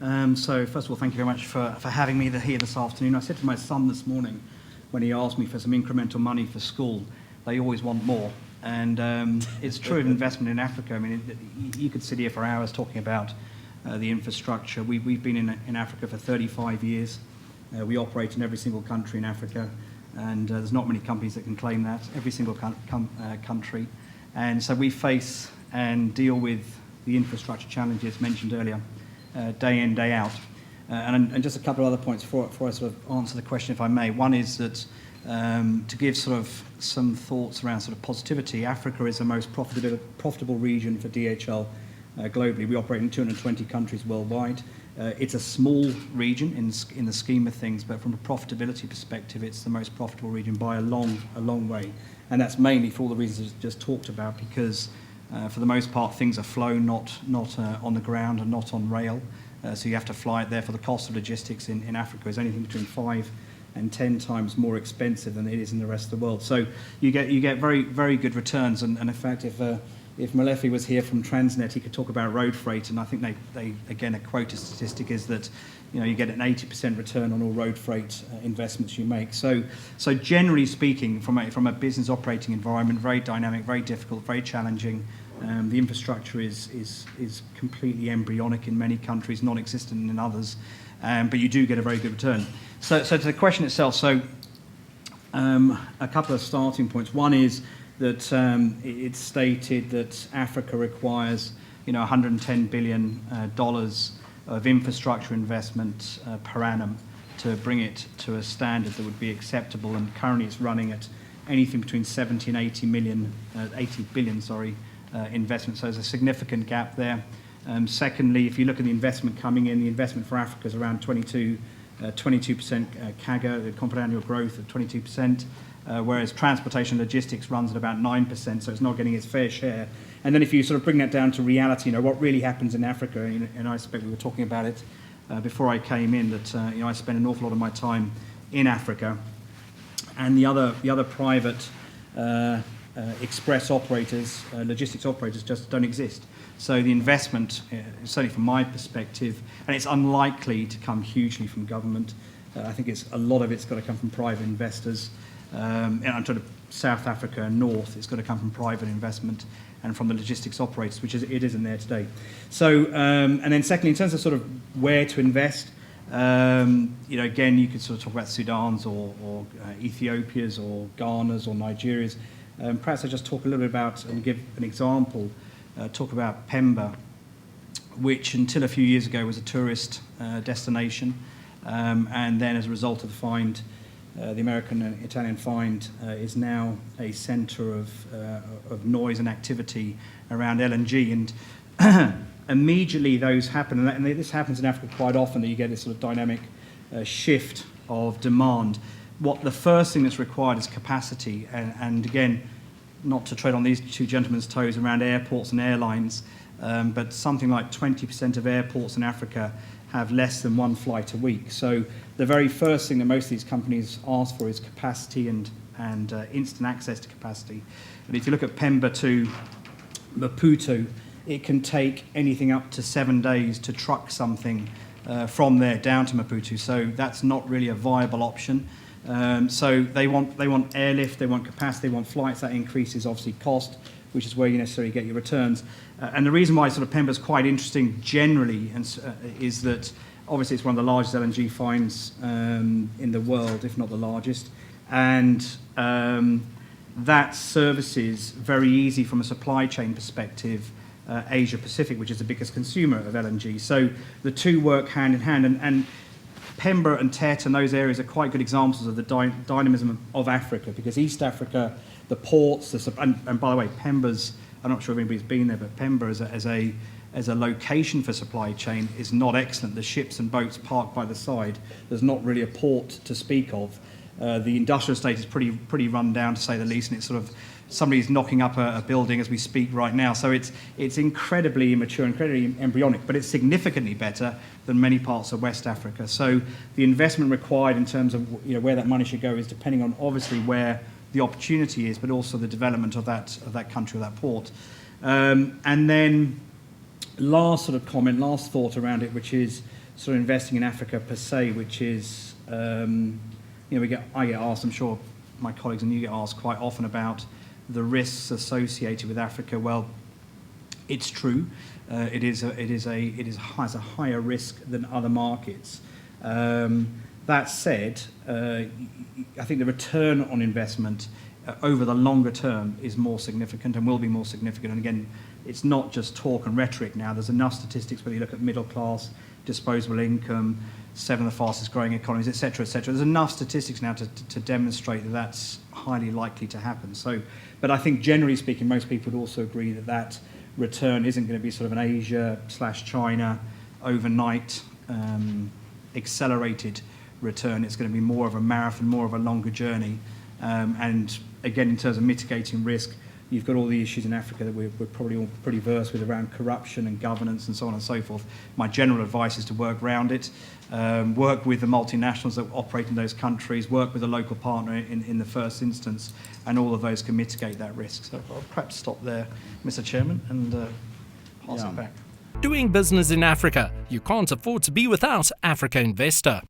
So first of all, thank you very much for having me here this afternoon. I said to my son this morning when he asked me for some incremental money for school, they always want more. And it's true of investment in Africa. I mean, you could sit here for hours talking about the infrastructure. We've been in Africa for 35 years. We operate in every single country in Africa, and there's not many companies that can claim that, every single country. And so we face and deal with the infrastructure challenges mentioned earlier, day in, day out. And just a couple of other points before I sort of answer the question, if I may. One is that to give sort of some thoughts around sort of positivity, Africa is the most profitable region for DHL globally. We operate in 220 countries worldwide. It's a small region in the scheme of things, but from a profitability perspective, it's the most profitable region by a long way. And that's mainly for all the reasons I just talked about, because for the most part, things are flown, not on the ground and not on rail. So you have to fly it. Therefore, the cost of logistics in Africa is anything between 5 and 10 times more expensive than it is in the rest of the world. So you get very, very good returns. And in fact, if Molefi was here from Transnet, he could talk about road freight. And I think they again, a quota statistic is that you get an 80% return on all road freight investments you make. So generally speaking, from a business operating environment, very dynamic, very difficult, very challenging. The infrastructure is completely embryonic in many countries, non-existent in others, but you do get a very good return. So to the question itself, a couple of starting points. One is that it's stated that Africa requires $110 billion of infrastructure investment per annum to bring it to a standard that would be acceptable, and currently it's running at anything between 70 and 80 billion investment. So there's a significant gap there. Secondly, if you look at the investment coming in, the investment for Africa is around 22% CAGR, the compound annual growth of 22%, whereas transportation logistics runs at about 9%, so it's not getting its fair share. And then if you sort of bring that down to reality, what really happens in Africa, and I suspect we were talking about it before I came in, that I spend an awful lot of my time in Africa, and the other private express operators, logistics operators, just don't exist. So the investment, certainly from my perspective, and it's unlikely to come hugely from government. I think a lot of it's got to come from private investors. And I'm talking South Africa and North, it's got to come from private investment and from the logistics operators, which it isn't there today. So, and then secondly, in terms of sort of where to invest, again, you could sort of talk about Sudan's or Ethiopia's or Ghana's or Nigeria's. Perhaps I just talk a little bit about and give an example. Talk about Pemba, which until a few years ago was a tourist destination, and then as a result of the find, the American and Italian find, is now a centre of noise and activity around LNG. And immediately those happen, and this happens in Africa quite often, that you get this sort of dynamic shift of demand. The first thing that's required is capacity, and again, not to tread on these two gentlemen's toes around airports and airlines, but something like 20% of airports in Africa have less than one flight a week. So the very first thing that most of these companies ask for is capacity and instant access to capacity. And if you look at Pemba to Maputo, it can take anything up to 7 days to truck something from there down to Maputo. So that's not really a viable option. So they want airlift, they want capacity, they want flights. That increases obviously cost, which is where you necessarily get your returns. And the reason why sort of Pemba is quite interesting generally is that obviously it's one of the largest LNG finds in the world, if not the largest, and that services very easy from a supply chain perspective Asia Pacific, which is the biggest consumer of LNG. So the two work hand in hand, and Pemba and Tete and those areas are quite good examples of the dynamism of Africa, because East Africa, the ports, and by the way, Pemba's, I'm not sure if anybody's been there, but Pemba as a location for supply chain is not excellent. The ships and boats parked by the side. There's not really a port to speak of. The industrial estate is pretty run down, to say the least, and it's sort of somebody's knocking up a building as we speak right now. So it's incredibly immature, incredibly embryonic, but it's significantly better than many parts of West Africa. So the investment required in terms of where that money should go is depending on obviously where the opportunity is, but also the development of that country, of that port. And then last sort of comment, last thought around it, which is sort of investing in Africa per se, which is, I get asked, I'm sure my colleagues and you get asked quite often about the risks associated with Africa. Well, it's true. It has a higher risk than other markets. That said, I think the return on investment over the longer term is more significant and will be more significant. And again, it's not just talk and rhetoric now. There's enough statistics, whether you look at middle class, disposable income, 7 of the fastest growing economies, et cetera, et cetera. There's enough statistics now to demonstrate that that's highly likely to happen. So, but I think generally speaking, most people would also agree that that return isn't going to be sort of an Asia/China overnight accelerated return. It's going to be more of a marathon, more of a longer journey. And again, in terms of mitigating risk, you've got all the issues in Africa that we're probably all pretty versed with around corruption and governance and so on and so forth. My general advice is to work around it, work with the multinationals that operate in those countries, work with a local partner in the first instance, and all of those can mitigate that risk. So I'll perhaps stop there, Mr. Chairman, and pass it back. Doing business in Africa. You can't afford to be without Africa Investor.